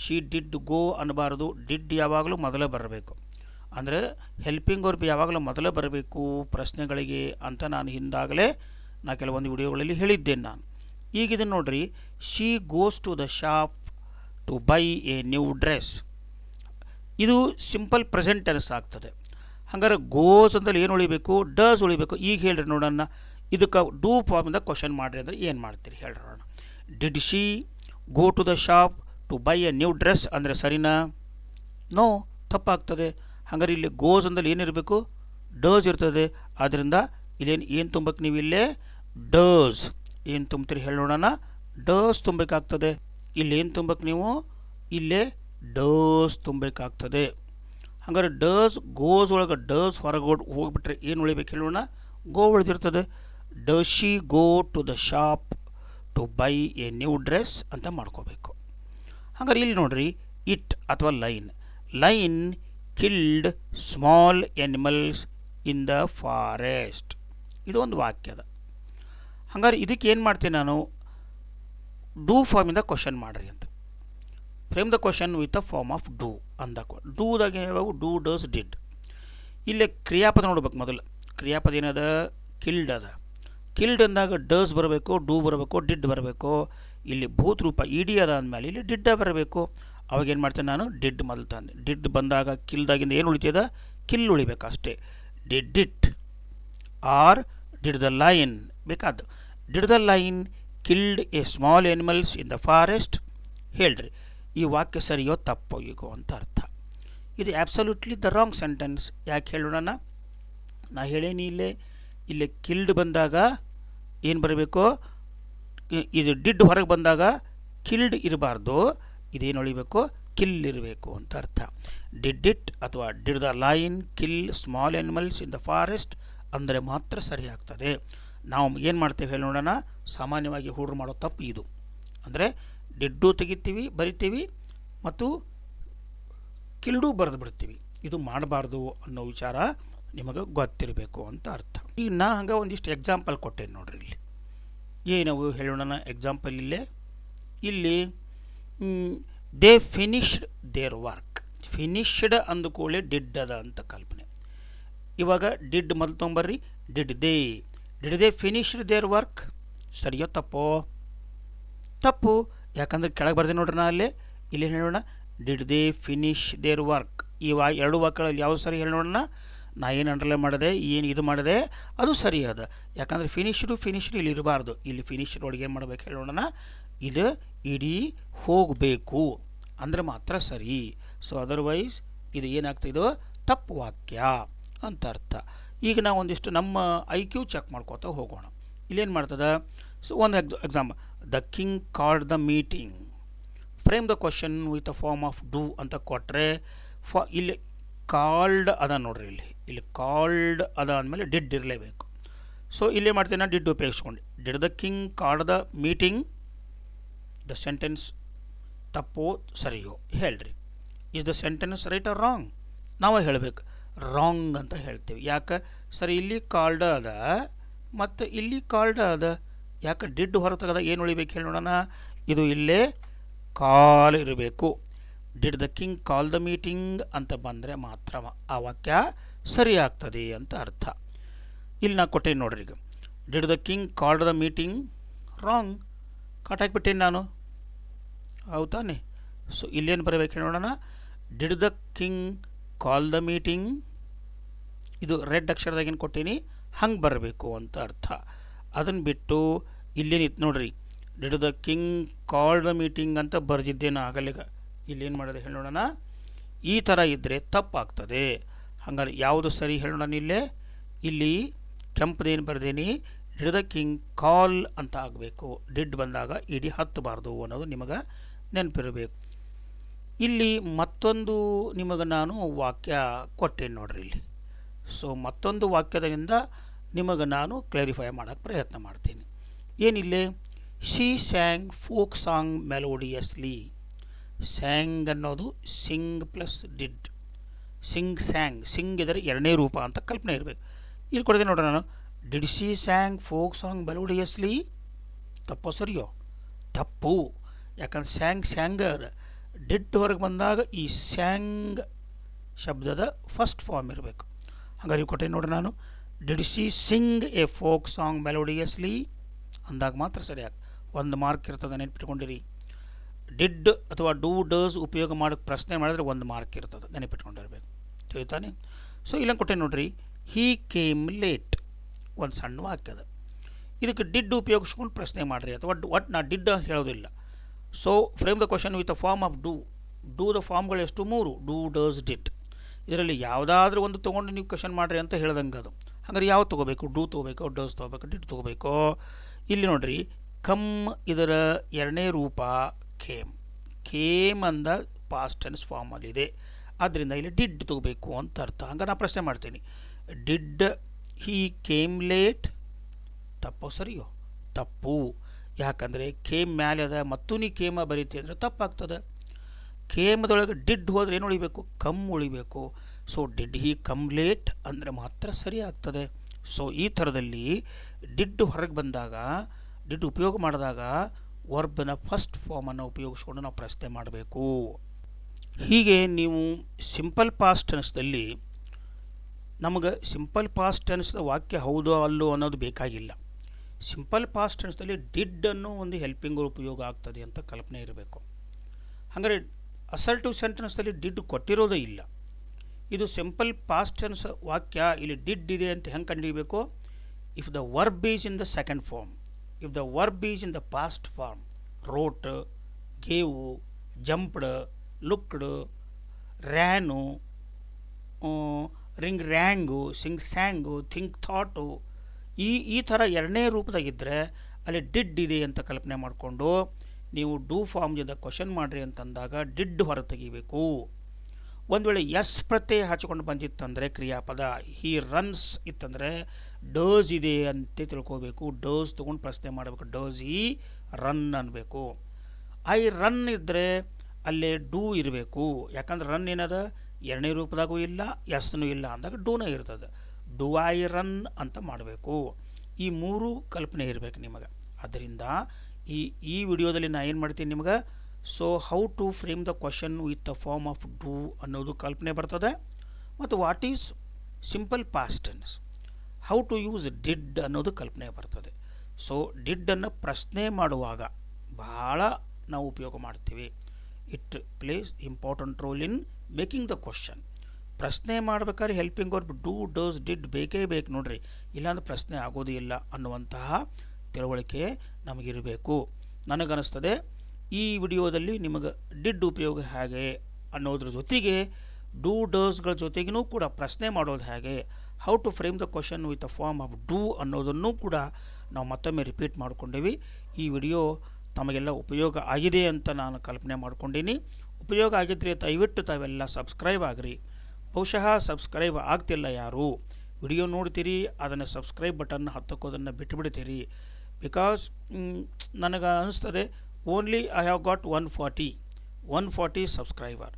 ಶಿ ಡಿಡ್ ಗೋ ಅನ್ನಬಾರ್ದು. ಡಿಡ್ ಯಾವಾಗಲೂ ಮೊದಲೇ ಬರಬೇಕು. ಅಂದರೆ ಹೆಲ್ಪಿಂಗ್ ವರ್ಬ್ ಯಾವಾಗಲೂ ಮೊದಲೇ ಬರಬೇಕು ಪ್ರಶ್ನೆಗಳಿಗೆ ಅಂತ ನಾನು ಹಿಂದಾಗಲೇ ಕೆಲವೊಂದು ವಿಡಿಯೋಗಳಲ್ಲಿ ಹೇಳಿದ್ದೇನೆ ನಾನು. ಈಗ ಇದನ್ನು ನೋಡ್ರಿ, she goes to the shop to buy a new dress. ಇದು ಸಿಂಪಲ್ ಪ್ರೆಸೆಂಟ್ ಟೆನ್ಸ್ ಆಗ್ತದೆ. ಹಾಗಾದ್ರೆ ಗೋಸ್ ಅಂತಲ್ಲಿ ಏನು ಉಳಿಬೇಕು? ಡಸ್ ಉಳಿಬೇಕು. ಈಗ ಹೇಳ್ರಿ ನೋಡೋಣ, ಇದಕ್ಕೆ ಡೂ ಫಾರ್ಮಿಂದ ಕ್ವಶನ್ ಮಾಡಿರಿ ಅಂದರೆ ಏನು ಮಾಡ್ತೀರಿ ಹೇಳ್ರಿ ನೋಡೋಣ. Did she go to the shop to buy a new dress ಅಂದರೆ ಸರಿನಾ? ನೋ, ತಪ್ಪಾಗ್ತದೆ. ಹಾಗಾದ್ರೆ ಇಲ್ಲಿ ಗೋಸ್ ಅಂದಲ್ಲಿ ಏನಿರಬೇಕು? ಡಸ್ ಇರ್ತದೆ. ಆದ್ದರಿಂದ ಇಲ್ಲೇನು ತುಂಬಕ್ಕೆ ನೀವು ಇಲ್ಲೇ ಡಸ್ ಏನು ತುಂಬ್ತೀರಿ ಹೇಳೋಣ? ಡಸ್ ತುಂಬಬೇಕಾಗ್ತದೆ. ಇಲ್ಲೇನು ತುಂಬಕ್ಕೆ ನೀವು? ಇಲ್ಲೇ ಡಸ್ ತುಂಬಬೇಕಾಗ್ತದೆ. ಹಾಗಾದ್ರೆ ಡಸ್ ಗೋಸ್ ಒಳಗೆ ಡಸ್ ಹೊರಗೆ ಹೋಗ್ಬಿಟ್ರೆ ಏನು ಉಳಿಬೇಕು ಹೇಳೋಣ? ಗೋ ಉಳಿದಿರ್ತದೆ. Does she go to the shop to buy a new dress ಅಂತ ಮಾಡ್ಕೋಬೇಕು. ಹಾಗಾದ್ರೆ ಇಲ್ಲಿ ನೋಡ್ರಿ, ಇಟ್ ಅಥವಾ lion killed small animals in the forest. ಇದು ಒಂದು ವಾಕ್ಯದ. ಹಾಗಾದ್ರೆ ಇದಕ್ಕೆ ಏನು ಮಾಡ್ತೀನಿ ನಾನು? ಡೂ ಫಾರ್ಮಿಂದ ಕ್ವಶನ್ ಮಾಡಿರಿ ಅಂತ. Frame the question with a form of do ಅಂದಾಗ ಡೂದಾಗ ಯಾವಾಗ? Do, does, did. ಇಲ್ಲೇ ಕ್ರಿಯಾಪದ ನೋಡ್ಬೇಕು ಮೊದಲು. ಕ್ರಿಯಾಪದ ಏನದ? ಕಿಲ್ಡ್ ಅದ. ಕಿಲ್ಡ್ ಅಂದಾಗ ಡಸ್ ಬರಬೇಕು, ಡೂ ಬರಬೇಕು, ಡಿಡ್ ಬರಬೇಕು. ಇಲ್ಲಿ ಭೂತ್ ರೂಪ ಇ ಡಿ ಅದ ಅಂದಮೇಲೆ ಇಲ್ಲಿ ಡಿಡ್ಡ ಬರಬೇಕು. ಅವಾಗ ಏನು ಮಾಡ್ತೇನೆ ನಾನು? ಡಿಡ್ ಮೊದಲು ತಂದೆ. ಡಿಡ್ ಬಂದಾಗ ಕಿಲ್ದಾಗಿಂದ ಏನು ಉಳಿತದ? ಕಿಲ್ ಉಳಿಬೇಕು ಅಷ್ಟೇ. Did it or did the lion ಬೇಕಾದ. Did the lion killed a small animals in the forest? ಹೇಳ್ರಿ, ಈ ವಾಕ್ಯ ಸರಿಯೋ ತಪ್ಪೋ ಈಗೋ ಅಂತ ಅರ್ಥ. ಇದು ಆ್ಯಬ್ಸಲ್ಯೂಟ್ಲಿ ದ ರಾಂಗ್ ಸೆಂಟೆನ್ಸ್. ಯಾಕೆ ಹೇಳೋಣ? ನಾ ಹೇಳೇನಿ ಇಲ್ಲೇ ಕಿಲ್ಡ್ ಬಂದಾಗ ಏನು ಬರಬೇಕು? ಇದು ಡಿಡ್ ಹೊರಗೆ ಬಂದಾಗ ಕಿಲ್ಡ್ ಇರಬಾರ್ದು. ಇದೇನು ಉಳಿಬೇಕು? ಕಿಲ್ ಇರಬೇಕು ಅಂತ ಅರ್ಥ. ಡಿಡ್ ಇಟ್ ಅಥವಾ did the line kill small animals in the forest ಅಂದರೆ ಮಾತ್ರ ಸರಿ ಆಗ್ತದೆ. ನಾವು ಏನು ಮಾಡ್ತೇವೆ ಹೇಳಿ ನೋಡೋಣ. ಸಾಮಾನ್ಯವಾಗಿ ಹುಡುಗರು ಮಾಡೋ ತಪ್ಪು ಇದು. ಅಂದರೆ ಡಿಡ್ಡು ತೆಗಿತೀವಿ, ಬರಿತೀವಿ, ಮತ್ತು ಕಿಲ್ಡು ಬರೆದು ಬಿಡ್ತೀವಿ. ಇದು ಮಾಡಬಾರ್ದು ಅನ್ನೋ ವಿಚಾರ ನಿಮಗೆ ಗೊತ್ತಿರಬೇಕು ಅಂತ ಅರ್ಥ. ಈಗ ನಾ ಹಂಗೆ ಒಂದಿಷ್ಟು ಎಕ್ಸಾಂಪಲ್ ಕೊಟ್ಟೇನೆ ನೋಡ್ರಿ. ಇಲ್ಲಿ ಏನವು ಹೇಳೋಣ ಎಕ್ಸಾಂಪಲ್. ಇಲ್ಲಿ they finished their work. Finished ಅಂದುಕೊಳ್ಳಿ ಡಿಡ್ ಅದ ಅಂತ ಕಲ್ಪನೆ. ಇವಾಗ ಡಿಡ್ ಮೊದಲು ತೊಗೊಂಬರ್ರಿ. Did they finished their work. ಸರಿಯೋ ತಪ್ಪೋ? ತಪ್ಪು. ಯಾಕಂದ್ರೆ ಕೆಳಗೆ ಬರ್ದೆ ನೋಡ್ರಿ, ನಾ ಅಲ್ಲೇ ಇಲ್ಲಿ ಹೇಳೋಣ, did they finish their work. ಈ ಎರಡು ವಾಕ್ಯಗಳಲ್ಲಿ ಯಾವುದು ಸರಿ ಹೇಳಿ ನೋಡೋಣ. ನಾ ಏನು ಅಂಡರ್ಲೈನ್ ಮಾಡಿದೆ, ಏನು ಇದು ಮಾಡಿದೆ, ಅದು ಸರಿ ಅದ. ಯಾಕಂದರೆ ಫಿನಿಶ್ಡ್ ಇಲ್ಲಿ ಇರಬಾರ್ದು. ಇಲ್ಲಿ ಫಿನಿಶ್ಡ್ ಒಳಗೆ ಏನು ಮಾಡ್ಬೇಕು ಹೇಳಿ ನೋಡೋಣ, ಇದು ಇಡೀ ಹೋಗಬೇಕು ಅಂದರೆ ಮಾತ್ರ ಸರಿ. ಸೊ ಅದರ್ವೈಸ್ ಇದು ಏನಾಗ್ತಿದೋ ತಪ್ಪು ವಾಕ್ಯ ಅಂತ ಅರ್ಥ. ಈಗ ನಾವು ಒಂದಿಷ್ಟು ನಮ್ಮ IQ ಚೆಕ್ ಮಾಡ್ಕೋತಾ ಹೋಗೋಣ. ಇಲ್ಲೇನು ಮಾಡ್ತದೆ? ಸೊ ಒಂದು example, the king called the meeting. Frame the question with a form of do ಅಂತ ಕೊಟ್ಟರೆ, ಇಲ್ಲಿ ಕಾಲ್ಡ್ ಅದ ನೋಡ್ರಿ, ಇಲ್ಲಿ ಕಾಲ್ಡ್ ಅದ ಅಂದಮೇಲೆ ಡಿಡ್ ಇರಲೇಬೇಕು. ಸೊ ಇಲ್ಲೇ ಮಾಡ್ತೀನಿ ನಾನು, ಡಿಡ್ ಉಪಯೋಗಿಸ್ಕೊಂಡು. Did the king called the meeting. The sentence ತಪ್ಪೋ ಸರಿಯೋ ಹೇಳ್ರಿ. Is the sentence right or wrong? ನಾವೇ ಹೇಳಬೇಕು, ರಾಂಗ್ ಅಂತ ಹೇಳ್ತೀವಿ. ಯಾಕೆ ಸರಿ? ಇಲ್ಲಿ ಕಾಲ್ಡ್ ಅದ ಮತ್ತು ಇಲ್ಲಿ ಕಾಲ್ಡ್ ಅದ. ಯಾಕೆ ಡಿಡ್ ಹೊರತಗದ ಏನು ಉಳಿಬೇಕು ಹೇಳಿ ನೋಡೋಣ. ಇದು ಇಲ್ಲೇ ಕಾಲ್ ಇರಬೇಕು. Did the king call the meeting ಅಂತ ಬಂದರೆ ಮಾತ್ರ ಆ ವಾಕ್ಯ ಸರಿ ಆಗ್ತದೆ ಅಂತ ಅರ್ಥ. ಇಲ್ಲಿ ನಾ ಕೊಟ್ಟೇನೆ ನೋಡ್ರಿ. ಈಗ did the king called the meeting, wrong. Cut ಹಾಕಿಬಿಟ್ಟೇನೆ ನಾನು, ಹೌದು ತಾನೆ? ಸೊ ಇಲ್ಲೇನು ಬರಬೇಕು ಹೇಳಿ ನೋಡೋಣ. Did the king call the meeting, ಇದು ರೆಡ್ ಅಕ್ಷರದಾಗ ಏನು ಕೊಟ್ಟೀನಿ ಹಂಗೆ ಬರಬೇಕು ಅಂತ ಅರ್ಥ. ಅದನ್ನು ಬಿಟ್ಟು ಇಲ್ಲೇನಿತ್ತು ನೋಡ್ರಿ, did the king called the meeting ಅಂತ ಬರೆದಿದ್ದೇನೆ ಆಗಲಿಗ. ಇಲ್ಲೇನು ಮಾಡೋದು ಹೇಳಿ ನೋಡೋಣ. ಈ ಥರ ಇದ್ದರೆ ತಪ್ಪಾಗ್ತದೆ. ಹಂಗಾರೆ ಯಾವುದು ಸರಿ ಹೇಳೋಣ? ಇಲ್ಲಿ ಕೆಂಪದೇನು ಬರೆದೇನಿ, ಡಿಡ್ ದ ಕಿಂಗ್ ಕಾಲ್ ಅಂತ ಆಗಬೇಕು. ಡಿಡ್ ಬಂದಾಗ ಇಡೀ ಹತ್ತಬಾರ್ದು ಅನ್ನೋದು ನಿಮಗೆ ನೆನಪಿರಬೇಕು. ಇಲ್ಲಿ ಮತ್ತೊಂದು ನಿಮಗೆ ನಾನು ವಾಕ್ಯ ಕೊಟ್ಟೇನೆ ನೋಡ್ರಿ ಇಲ್ಲಿ. ಸೊ ಮತ್ತೊಂದು ವಾಕ್ಯದಿಂದ ನಿಮಗೆ ನಾನು ಕ್ಲಾರಿಫೈ ಮಾಡೋಕ್ಕೆ ಪ್ರಯತ್ನ ಮಾಡ್ತೀನಿ. ಏನಿಲ್ಲೇ, ಶಿ ಸ್ಯಾಂಗ್ ಫೋಕ್ ಸಾಂಗ್ ಮೆಲೋಡಿಯಸ್ಲಿ. ಸ್ಯಾಂಗ್ ಅನ್ನೋದು ಸಿಂಗ್ ಪ್ಲಸ್ ಡಿಡ್. ಸಿಂಗ್ ಸ್ಯಾಂಗ್, ಸಿಂಗ್ ಇದರ ಎರಡನೇ ರೂಪ ಅಂತ ಕಲ್ಪನೆ ಇರಬೇಕು. ಇಲ್ಲಿ ಕೊಡಿದೆ ನೋಡ್ರಿ ನಾನು, ಡಿಡ್ ಶಿ ಸ್ಯಾಂಗ್ ಫೋಕ್ ಸಾಂಗ್ ಮೆಲೋಡಿಯಸ್ಲಿ. ತಪ್ಪೋ ಸರಿಯೋ? ತಪ್ಪು. ಯಾಕಂದ್ರೆ ಸ್ಯಾಂಗ್ ಅದ. ಡಿಡ್ ಹೊರಗೆ ಬಂದಾಗ ಈ ಸ್ಯಾಂಗ್ ಶಬ್ದದ ಫಸ್ಟ್ ಫಾರ್ಮ್ ಇರಬೇಕು. ಹಾಗಾಗಿ ಕೊಟ್ಟೆ ನೋಡ್ರಿ ನಾನು, did she sing a folk song melodiously ಅಂದಾಗ ಮಾತ್ರ ಸರಿಯಾಗಿ 1 ಮಾರ್ಕ್ ಇರ್ತದೆ, ನೆನಪಿಟ್ಕೊಂಡಿರಿ. ಡಿಡ್ ಅಥವಾ ಡೂ ಡಸ್ ಉಪಯೋಗ ಮಾಡೋಕ್ಕೆ ಪ್ರಶ್ನೆ ಮಾಡಿದ್ರೆ 1 ಮಾರ್ಕ್ ಇರ್ತದೆ, ನೆನಪಿಟ್ಕೊಂಡಿರ್ಬೇಕು. ತಿಳಿತಾನೆ? ಸೊ ಇಲ್ಲ ಕೊಟ್ಟೆ ನೋಡ್ರಿ, ಹೀ ಕೇಮ್ ಲೇಟ್. ಒಂದು ಸಣ್ಣ ವಾಕ್ಯದ. ಇದಕ್ಕೆ ಡಿಡ್ ಉಪಯೋಗಿಸ್ಕೊಂಡು ಪ್ರಶ್ನೆ ಮಾಡಿರಿ, ಅಥವಾ ಒಟ್ಟು ನಾ ಡಿಡ್ ಹೇಳೋದಿಲ್ಲ. So frame the question with a form of do. The ಫಾರ್ಮ್ಗಳು ಎಷ್ಟು? 3. Do does did. ಇದರಲ್ಲಿ ಯಾವುದಾದ್ರೂ ಒಂದು ತೊಗೊಂಡು ನೀವು ಕ್ವಶನ್ ಮಾಡಿರಿ ಅಂತ ಹೇಳ್ದಂಗೆ ಅದು. ಹಾಗಾದ್ರೆ ಯಾವ್ದು ತೊಗೋಬೇಕು? ಡೂ ತೊಗೋಬೇಕು, ಡಸ್ ತೊಗೋಬೇಕು, ಡಿಡ್ ತೊಗೋಬೇಕು? ಇಲ್ಲಿ ನೋಡ್ರಿ, ಕಮ್ ಇದರ ಎರಡನೇ ರೂಪ ಕೇಮ್. ಕೇಮ್ ಅಂದ ಪಾಸ್ಟ್ ಟೆನ್ಸ್ ಫಾರ್ಮಲ್ಲಿದೆ. ಆದ್ದರಿಂದ ಇಲ್ಲಿ ಡಿಡ್ ತೊಗೋಬೇಕು ಅಂತ ಅರ್ಥ. ಹಂಗೆ ನಾನು ಪ್ರಶ್ನೆ ಮಾಡ್ತೀನಿ, ಡಿಡ್ ಹೀ ಕೇಮ್ ಲೇಟ್? ತಪ್ಪೋ ಸರಿಯೋ? ತಪ್ಪು. ಯಾಕಂದರೆ ಕೇಮ್ ಮ್ಯಾಲೆ ಅದ ಮತ್ತು ನೀ ಕೇಮ ಬರೀತಿ ಅಂದರೆ ತಪ್ಪಾಗ್ತದೆ. ಕೇಮದೊಳಗೆ ಡಿಡ್ ಹೋದರೆ ಏನು ಉಳಿಬೇಕು? ಕಮ್ ಉಳಿಬೇಕು. So did he come late ಅಂದರೆ ಮಾತ್ರ ಸರಿ ಆಗ್ತದೆ. ಸೊ ಈ ಥರದಲ್ಲಿ ಡಿಡ್ ಹೊರಗೆ ಬಂದಾಗ, ಡಿಡ್ ಉಪಯೋಗ ಮಾಡಿದಾಗ ವರ್ಬ್ನ ಫಸ್ಟ್ ಫಾರ್ಮನ್ನು ಉಪಯೋಗಿಸ್ಕೊಂಡು ನಾವು ಪ್ರಶ್ನೆ ಮಾಡಬೇಕು. ಹೀಗೆ ನೀವು ಸಿಂಪಲ್ ಪಾಸ್ಟ್ ಟೆನ್ಸ್ದಲ್ಲಿ ನಮಗೆ ಸಿಂಪಲ್ ಪಾಸ್ಟ್ ಟೆನ್ಸ್ದ ವಾಕ್ಯ ಹೌದೋ ಅಲ್ಲೋ ಅನ್ನೋದು ಬೇಕಾಗಿಲ್ಲ. ಸಿಂಪಲ್ ಪಾಸ್ಟ್ ಟೆನ್ಸ್ದಲ್ಲಿ ಡಿಡ್ ಅನ್ನೋ ಒಂದು ಹೆಲ್ಪಿಂಗ್ ಉಪಯೋಗ ಆಗ್ತದೆ ಅಂತ ಕಲ್ಪನೆ ಇರಬೇಕು. ಹಾಗಾದರೆ ಅಸರ್ಟಿವ್ ಸೆಂಟೆನ್ಸ್ದಲ್ಲಿ ಡಿಡ್ ಕೊಟ್ಟಿರೋದೇ ಇಲ್ಲ. ಇದು ಸಿಂಪಲ್ ಪಾಸ್ಟ್ ಟೆನ್ಸ್ ವಾಕ್ಯ. ಇಲ್ಲಿ ಡಿಡ್ ಇದೆ ಅಂತ ಹೆಂಗೆ ಕಂಡುಹಿಡಿಯಬೇಕು? If the verb is in the second form, if the verb is in the past form, wrote, gave, jumped, looked, ran, ring rang, sing sang, think thought, ಈ ಥರ ಎರಡನೇ ರೂಪದಾಗಿದ್ದರೆ ಅಲ್ಲಿ ಡಿಡ್ ಇದೆ ಅಂತ ಕಲ್ಪನೆ ಮಾಡಿಕೊಂಡು ನೀವು ಡೂ ಫಾರ್ಮ್ದಿಂದ ಕ್ವಶನ್ ಮಾಡಿರಿ ಅಂತಂದಾಗ ಡಿಡ್ ಹೊರ ತೆಗಿಬೇಕು. ಒಂದು ವೇಳೆ ಎಸ್ ಪ್ರತ್ಯಯ ಹಚ್ಕೊಂಡು ಬಂದಿತ್ತಂದರೆ ಕ್ರಿಯಾಪದ, ಹಿ ರನ್ಸ್ ಇತ್ತಂದರೆ ಡಸ್ ಇದೆ ಅಂತ ತಿಳ್ಕೋಬೇಕು. ಡಸ್ ತೊಗೊಂಡು ಪ್ರಶ್ನೆ ಮಾಡಬೇಕು. ಡಸ್ ಈ ರನ್ ಅನ್ನಬೇಕು. ಐ ರನ್ ಇದ್ದರೆ ಅಲ್ಲೇ ಡೂ ಇರಬೇಕು. ಯಾಕಂದ್ರೆ ರನ್ ಏನದ ಎರಡನೇ ರೂಪದಾಗೂ ಇಲ್ಲ, ಎಸ್ನೂ ಇಲ್ಲ ಅಂದಾಗ ಡೂನೇ ಇರ್ತದೆ. ಡು ಐ ರನ್ ಅಂತ ಮಾಡಬೇಕು. ಈ 3 ಕಲ್ಪನೆ ಇರಬೇಕು ನಿಮಗೆ. ಆದ್ದರಿಂದ ಈ ವಿಡಿಯೋದಲ್ಲಿ ನಾನು ಏನು ಮಾಡ್ತೀನಿ, ನಿಮಗೆ so how to frame the question with the form of do ಅನ್ನೋದು ಕಲ್ಪನೆ ಬರ್ತದೆ. ಮತ್ತು what is simple past tense, how to use did ಅನ್ನೋದು ಕಲ್ಪನೆ ಬರ್ತದೆ. ಸೊ ಡಿಡ್ಡನ್ನು ಪ್ರಶ್ನೆ ಮಾಡುವಾಗ ಬಹಳ ನಾವು ಉಪಯೋಗ ಮಾಡ್ತೀವಿ. It place important role in making the question. ಪ್ರಶ್ನೆ ಮಾಡ್ಬೇಕಾದ್ರೆ helping verb do does did ಬೇಕೇ ಬೇಕು ನೋಡ್ರಿ, ಇಲ್ಲಾಂದ್ರೆ ಪ್ರಶ್ನೆ ಆಗೋದೇ ಇಲ್ಲ ಅನ್ನುವಂತಹ ತಿಳುವಳಿಕೆ ನಮಗಿರಬೇಕು. ನನಗನ್ನಿಸ್ತದೆ ಈ ವಿಡಿಯೋದಲ್ಲಿ ನಿಮಗೆ ಡಿಡ್ ಉಪಯೋಗ ಹೇಗೆ ಅನ್ನೋದ್ರ ಜೊತೆಗೆ ಡೂ ಡಸ್ಗಳ ಜೊತೆಗೂ ಕೂಡ ಪ್ರಶ್ನೆ ಮಾಡೋದು ಹೇಗೆ, how to frame the question with a form of do ಅನ್ನೋದನ್ನು ಕೂಡ ನಾವು ಮತ್ತೊಮ್ಮೆ ರಿಪೀಟ್ ಮಾಡ್ಕೊಂಡೇವಿ. ಈ ವಿಡಿಯೋ ತಮಗೆಲ್ಲ ಉಪಯೋಗ ಆಗಿದೆ ಅಂತ ನಾನು ಕಲ್ಪನೆ ಮಾಡ್ಕೊಂಡೀನಿ. ಉಪಯೋಗ ಆಗಿದ್ದರೆ ದಯವಿಟ್ಟು ತಾವೆಲ್ಲ ಸಬ್ಸ್ಕ್ರೈಬ್ ಆಗಿರಿ. ಬಹುಶಃ ಸಬ್ಸ್ಕ್ರೈಬ್ ಆಗ್ತಿಲ್ಲ ಯಾರು, ವಿಡಿಯೋ ನೋಡ್ತೀರಿ ಅದನ್ನು ಸಬ್ಸ್ಕ್ರೈಬ್ ಬಟನ್ ಹತ್ತಕ್ಕೋದನ್ನು ಬಿಟ್ಟುಬಿಡ್ತೀರಿ. ಬಿಕಾಸ್ ನನಗೆ ಅನಿಸ್ತದೆ only I have got 140 subscriber.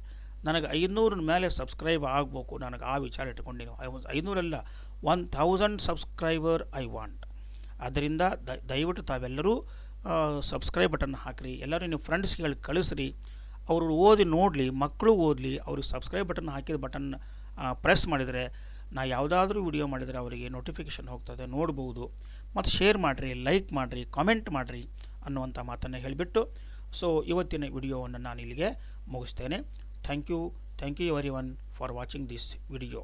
ನನಗೆ 500 ಮೇಲೆ ಸಬ್ಸ್ಕ್ರೈಬ್ ಆಗಬೇಕು, ನನಗೆ ಆ ವಿಚಾರ ಇಟ್ಕೊಂಡಿನಿ. 500 1000 ಸಬ್ಸ್ಕ್ರೈಬರ್ ಐ ವಾಂಟ್. ಆದ್ದರಿಂದ ದಯವಿಟ್ಟು ತಾವೆಲ್ಲರೂ ಸಬ್ಸ್ಕ್ರೈಬ್ ಬಟನ್ ಹಾಕಿರಿ. ಎಲ್ಲರೂ ನೀವು ಫ್ರೆಂಡ್ಸ್ಗೆ ಕಳಿಸ್ರಿ, ಅವರು ಓದಿ ನೋಡಲಿ, ಮಕ್ಕಳು ಓದಲಿ. ಅವ್ರಿಗೆ ಸಬ್ಸ್ಕ್ರೈಬ್ ಬಟನ್ ಹಾಕಿದ ಬಟನ್ ಪ್ರೆಸ್ ಮಾಡಿದರೆ ನಾ ಯಾವುದಾದ್ರೂ ವಿಡಿಯೋ ಮಾಡಿದರೆ ಅವರಿಗೆ ನೋಟಿಫಿಕೇಷನ್ ಹೋಗ್ತದೆ, ನೋಡ್ಬೋದು. ಮತ್ತು ಶೇರ್ ಮಾಡಿರಿ, ಲೈಕ್ ಮಾಡಿರಿ, ಕಾಮೆಂಟ್ ಮಾಡಿರಿ ಅನ್ನುವಂಥ ಮಾತನ್ನು ಹೇಳಿಬಿಟ್ಟು ಸೊ ಇವತ್ತಿನ ವಿಡಿಯೋವನ್ನು ನಾನು ಇಲ್ಲಿಗೆ ಮುಗಿಸ್ತೇನೆ. Thank you everyone for watching this video.